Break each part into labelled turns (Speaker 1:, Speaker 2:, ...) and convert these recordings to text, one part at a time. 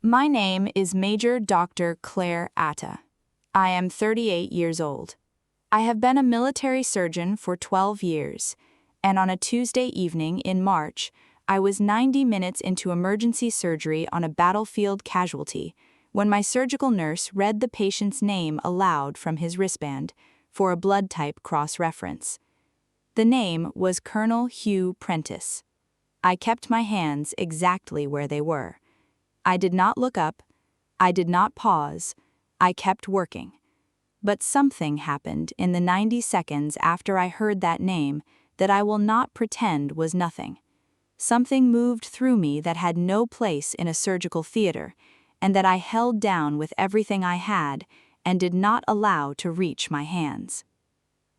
Speaker 1: My name is Major Dr. Clare Attah. I am 38 years old. I have been a military surgeon for 12 years, and on a Tuesday evening in March, I was 90 minutes into emergency surgery on a battlefield casualty when my surgical nurse read the patient's name aloud from his wristband for a blood type cross-reference. The name was Colonel Hugh Prentice. I kept my hands exactly where they were. I did not look up. I did not pause. I kept working. But something happened in the 90 seconds after I heard that name that I will not pretend was nothing. Something moved through me that had no place in a surgical theater, and that I held down with everything I had and did not allow to reach my hands.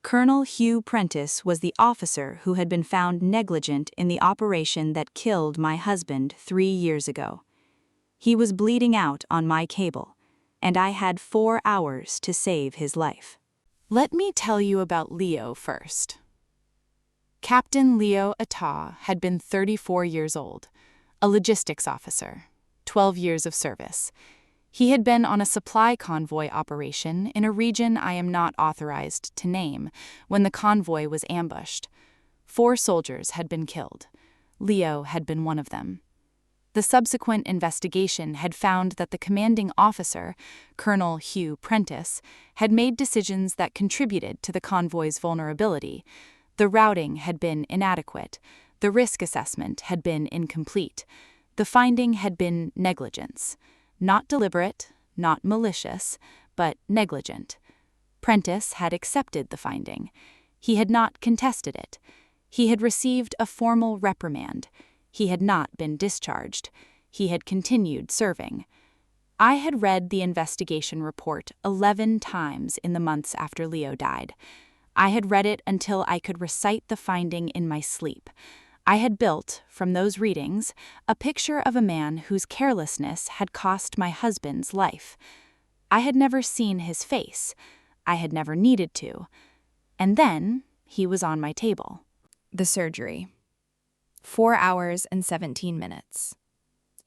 Speaker 1: Colonel Hugh Prentice was the officer who had been found negligent in the operation that killed my husband 3 years ago. He was bleeding out on my cable, and I had 4 hours to save his life.
Speaker 2: Let me tell you about Leo first. Captain Clare Attah had been 34 years old, a logistics officer, 12 years of service. He had been on a supply convoy operation in a region I am not authorized to name when the convoy was ambushed. 4 soldiers had been killed. Leo had been one of them. The subsequent investigation had found that the commanding officer, Colonel Hugh Prentice, had made decisions that contributed to the convoy's vulnerability. The routing had been inadequate. The risk assessment had been incomplete. The finding had been negligence. Not deliberate, not malicious, but negligent. Prentice had accepted the finding. He had not contested it. He had received a formal reprimand. He had not been discharged. He had continued serving. I had read the investigation report 11 times in the months after Leo died. I had read it until I could recite the finding in my sleep. I had built, from those readings, a picture of a man whose carelessness had cost my husband's life. I had never seen his face. I had never needed to. And then he was on my table.
Speaker 3: The surgery. 4 hours and 17 minutes.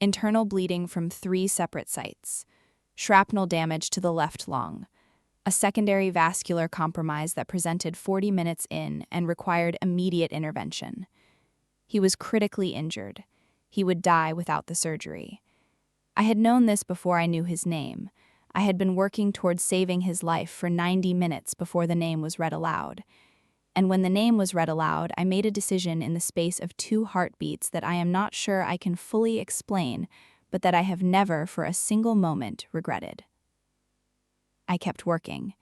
Speaker 3: Internal bleeding from 3 separate sites. Shrapnel damage to the left lung. A secondary vascular compromise that presented 40 minutes in and required immediate intervention. He was critically injured. He would die without the surgery. I had known this before I knew his name. I had been working towards saving his life for 90 minutes before the name was read aloud. And when the name was read aloud, I made a decision in the space of 2 heartbeats that I am not sure I can fully explain, but that I have never for a single moment regretted. I kept working.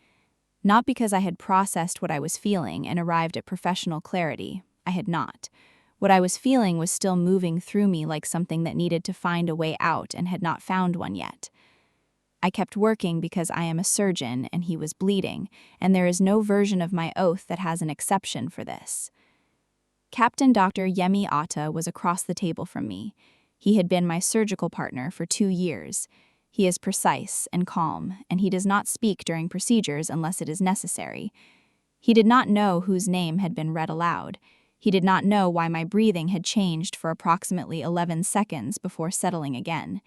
Speaker 3: Not because I had processed what I was feeling and arrived at professional clarity. I had not. What I was feeling was still moving through me like something that needed to find a way out and had not found one yet. I kept working because I am a surgeon and he was bleeding, and there is no version of my oath that has an exception for this. Captain Dr. Clare Attah was across the table from me. He had been my surgical partner for 2 years. He is precise and calm, and he does not speak during procedures unless it is necessary. He did not know whose name had been read aloud. He did not know why my breathing had changed for approximately 11 seconds before settling again.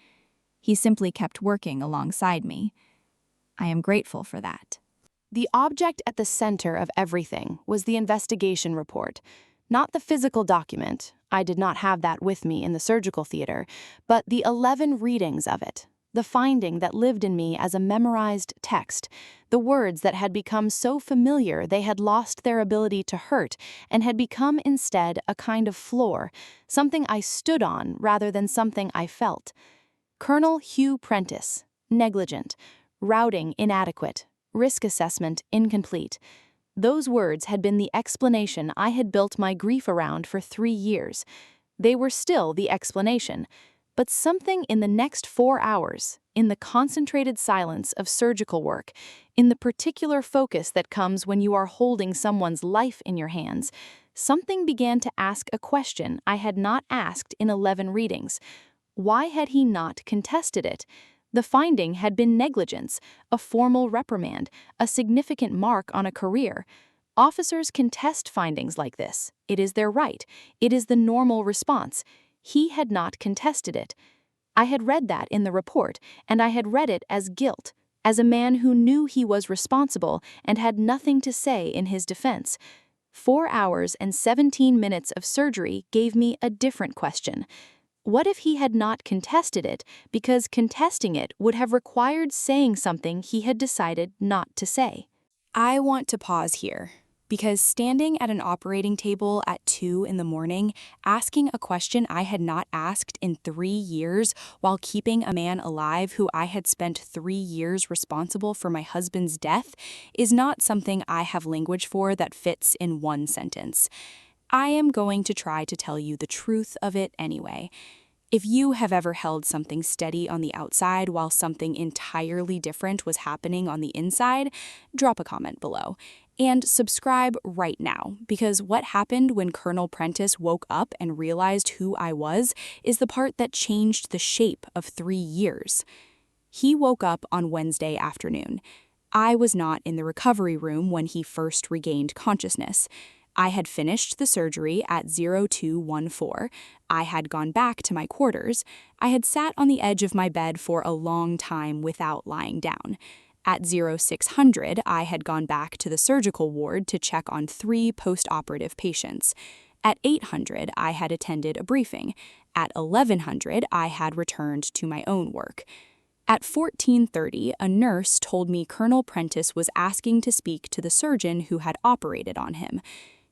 Speaker 3: He simply kept working alongside me. I am grateful for that.
Speaker 2: The object at the center of everything was the investigation report, not the physical document. I did not have that with me in the surgical theater, but the 11 readings of it. The finding that lived in me as a memorized text, the words that had become so familiar they had lost their ability to hurt and had become instead a kind of floor, something I stood on rather than something I felt. Colonel Hugh Prentice, negligent, routing inadequate, risk assessment incomplete. Those words had been the explanation I had built my grief around for 3 years. They were still the explanation. But something in the next 4 hours, in the concentrated silence of surgical work, in the particular focus that comes when you are holding someone's life in your hands, something began to ask a question I had not asked in 11 readings. Why had he not contested it? The finding had been negligence, a formal reprimand, a significant mark on a career. Officers contest findings like this. It is their right. It is the normal response. He had not contested it.
Speaker 1: I had read that in the report, and I had read it as guilt, as a man who knew he was responsible and had nothing to say in his defense. 4 hours and 17 minutes of surgery gave me a different question. What if he had not contested it, because contesting it would have required saying something he had decided not to say?
Speaker 3: I want to pause here, because standing at an operating table at 2 in the morning, asking a question I had not asked in 3 years while keeping a man alive who I had spent 3 years responsible for my husband's death is not something I have language for that fits in one sentence. I am going to try to tell you the truth of it anyway. If you have ever held something steady on the outside while something entirely different was happening on the inside, drop a comment below. And subscribe right now, because what happened when Colonel Prentice woke up and realized who I was is the part that changed the shape of 3 years. He woke up on Wednesday afternoon. I was not in the recovery room when he first regained consciousness. I had finished the surgery at 0214. I had gone back to my quarters. I had sat on the edge of my bed for a long time without lying down. At 0600, I had gone back to the surgical ward to check on 3 post-operative patients. At 800, I had attended a briefing. At 1100, I had returned to my own work. At 1430, a nurse told me Colonel Prentice was asking to speak to the surgeon who had operated on him.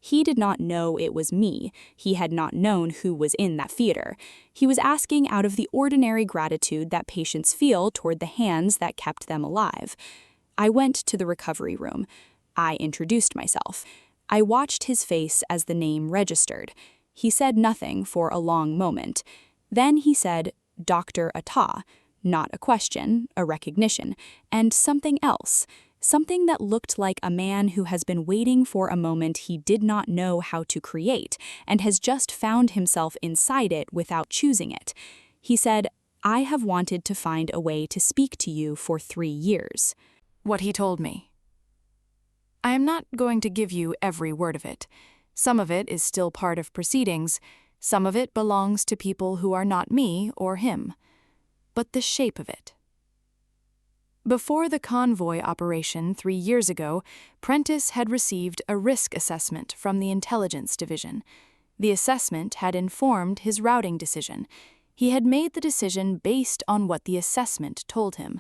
Speaker 3: He did not know it was me. He had not known who was in that theater. He was asking out of the ordinary gratitude that patients feel toward the hands that kept them alive. I went to the recovery room. I introduced myself. I watched his face as the name registered. He said nothing for a long moment. Then he said, "Dr. Attah," not a question, a recognition, and something else. Something that looked like a man who has been waiting for a moment he did not know how to create and has just found himself inside it without choosing it. He said, "I have wanted to find a way to speak to you for 3 years."
Speaker 2: What he told me. I am not going to give you every word of it. Some of it is still part of proceedings. Some of it belongs to people who are not me or him. But the shape of it. Before the convoy operation 3 years ago, Prentice had received a risk assessment from the Intelligence Division. The assessment had informed his routing decision. He had made the decision based on what the assessment told him.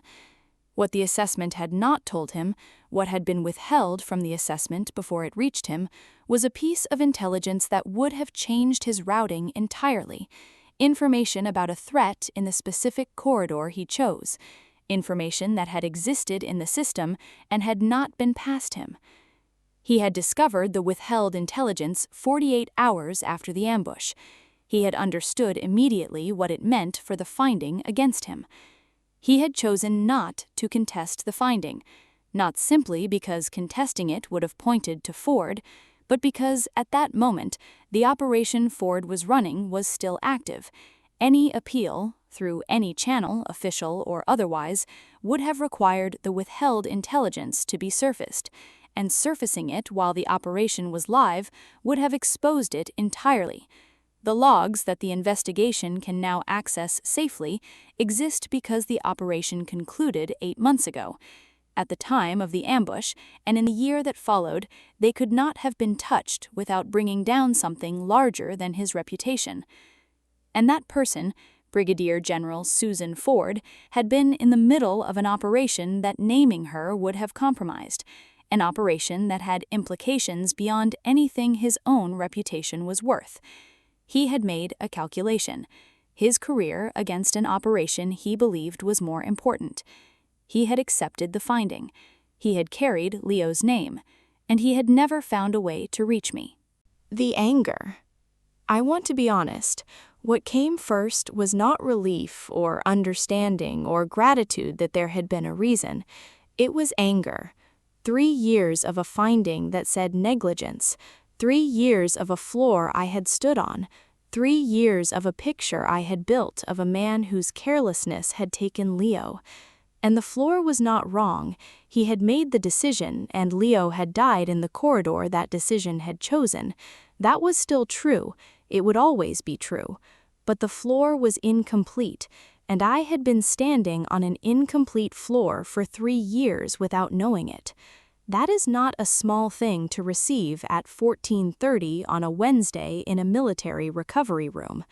Speaker 2: What the assessment had not told him, what had been withheld from the assessment before it reached him, was a piece of intelligence that would have changed his routing entirely. Information about a threat in the specific corridor he chose. Information that had existed in the system and had not been passed him. He had discovered the withheld intelligence 48 hours after the ambush. He had understood immediately what it meant for the finding against him. He had chosen not to contest the finding, not simply because contesting it would have pointed to Ford, but because at that moment the operation Ford was running was still active. Any appeal, through any channel, official or otherwise, would have required the withheld intelligence to be surfaced, and surfacing it while the operation was live would have exposed it entirely. The logs that the investigation can now access safely exist because the operation concluded 8 months ago. At the time of the ambush, and in the year that followed, they could not have been touched without bringing down something larger than his reputation. And that person, Brigadier General Susan Ford, had been in the middle of an operation that naming her would have compromised, an operation that had implications beyond anything his own reputation was worth. He had made a calculation, his career against an operation he believed was more important. He had accepted the finding. He had carried Leo's name, and he had never found a way to reach me.
Speaker 3: The anger. I want to be honest. What came first was not relief or understanding or gratitude that there had been a reason. It was anger. 3 years of a finding that said negligence. 3 years of a floor I had stood on. 3 years of a picture I had built of a man whose carelessness had taken Leo. And the floor was not wrong. He had made the decision, and Leo had died in the corridor that decision had chosen. That was still true. It would always be true. But the floor was incomplete, and I had been standing on an incomplete floor for 3 years without knowing it. That is not a small thing to receive at 14:30 on a Wednesday in a military recovery room.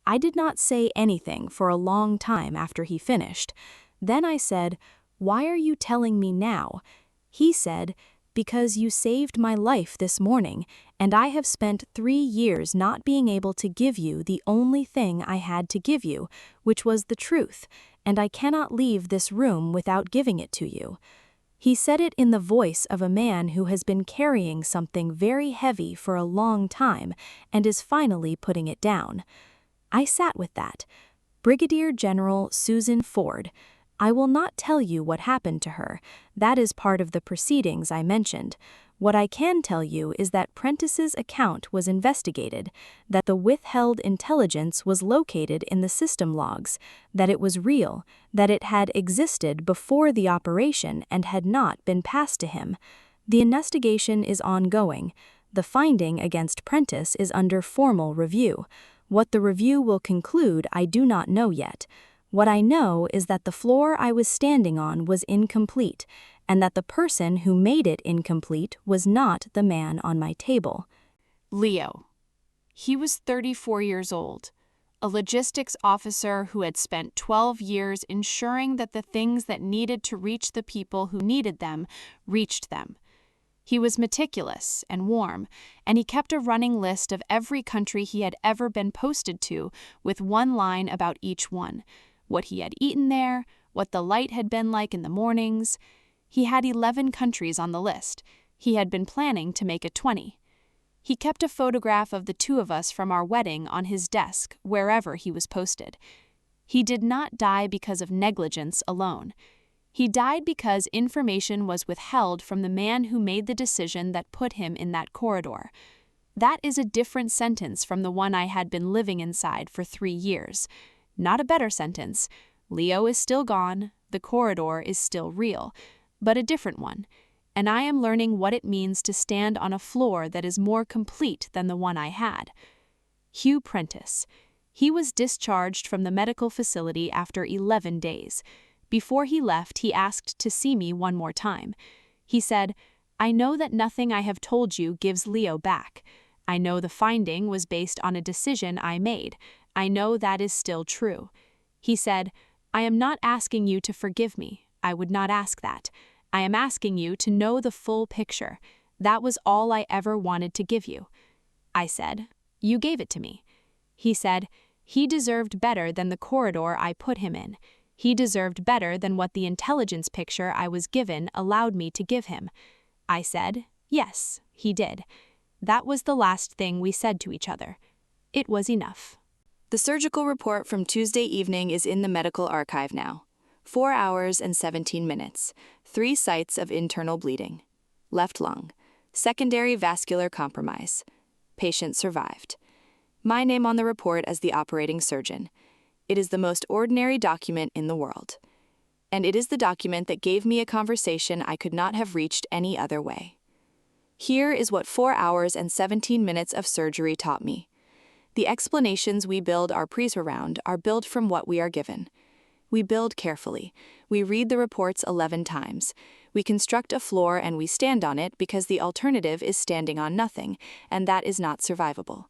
Speaker 3: I did not say anything for a long time after he finished. Then I said, "Why are you telling me now?" He said, "Because you saved my life this morning, and I have spent 3 years not being able to give you the only thing I had to give you, which was the truth, and I cannot leave this room without giving it to you." He said it in the voice of a man who has been carrying something very heavy for a long time and is finally putting it down. I sat with that. Brigadier General Susan Ford. I will not tell you what happened to her. That is part of the proceedings I mentioned. What I can tell you is that Prentice's account was investigated, that the withheld intelligence was located in the system logs, that it was real, that it had existed before the operation and had not been passed to him. The investigation is ongoing. The finding against Prentice is under formal review. What the review will conclude, I do not know yet. What I know is that the floor I was standing on was incomplete, and that the person who made it incomplete was not the man on my table.
Speaker 2: Leo. He was 34 years old, a logistics officer who had spent 12 years ensuring that the things that needed to reach the people who needed them reached them. He was meticulous and warm, and he kept a running list of every country he had ever been posted to, with one line about each one: what he had eaten there, what the light had been like in the mornings. He had 11 countries on the list. He had been planning to make it 20. He kept a photograph of the two of us from our wedding on his desk wherever he was posted. He did not die because of negligence alone. He died because information was withheld from the man who made the decision that put him in that corridor. That is a different sentence from the one I had been living inside for 3 years. Not a better sentence. Leo is still gone, the corridor is still real, but a different one, and I am learning what it means to stand on a floor that is more complete than the one I had. Hugh Prentice. He was discharged from the medical facility after 11 days. Before he left, he asked to see me one more time. He said, "I know that nothing I have told you gives Leo back. I know the finding was based on a decision I made. I know that is still true." He said, "I am not asking you to forgive me. I would not ask that. I am asking you to know the full picture. That was all I ever wanted to give you." I said, "You gave it to me." He said, "He deserved better than the corridor I put him in. He deserved better than what the intelligence picture I was given allowed me to give him." I said, "Yes, he did." That was the last thing we said to each other. It was enough.
Speaker 1: The surgical report from Tuesday evening is in the medical archive now. 4 hours and 17 minutes, 3 sites of internal bleeding. Left lung, secondary vascular compromise. Patient survived. My name on the report as the operating surgeon. It is the most ordinary document in the world. And it is the document that gave me a conversation I could not have reached any other way. Here is what 4 hours and 17 minutes of surgery taught me. The explanations we build our pre's around are built from what we are given. We build carefully. We read the reports 11 times. We construct a floor and we stand on it because the alternative is standing on nothing, and that is not survivable.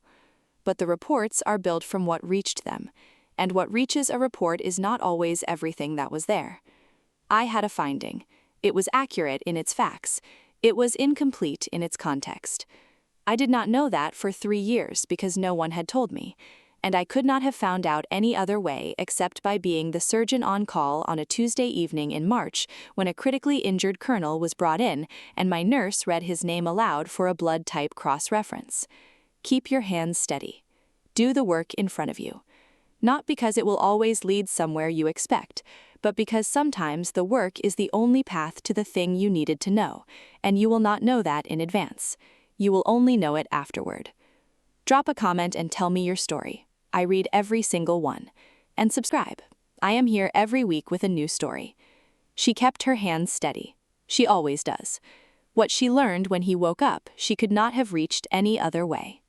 Speaker 1: But the reports are built from what reached them. And what reaches a report is not always everything that was there. I had a finding. It was accurate in its facts. It was incomplete in its context. I did not know that for 3 years because no one had told me, and I could not have found out any other way except by being the surgeon on call on a Tuesday evening in March when a critically injured colonel was brought in and my nurse read his name aloud for a blood type cross-reference. Keep your hands steady. Do the work in front of you. Not because it will always lead somewhere you expect, but because sometimes the work is the only path to the thing you needed to know, and you will not know that in advance. You will only know it afterward. Drop a comment and tell me your story. I read every single one. And subscribe. I am here every week with a new story. She kept her hands steady. She always does. What she learned when he woke up, she could not have reached any other way.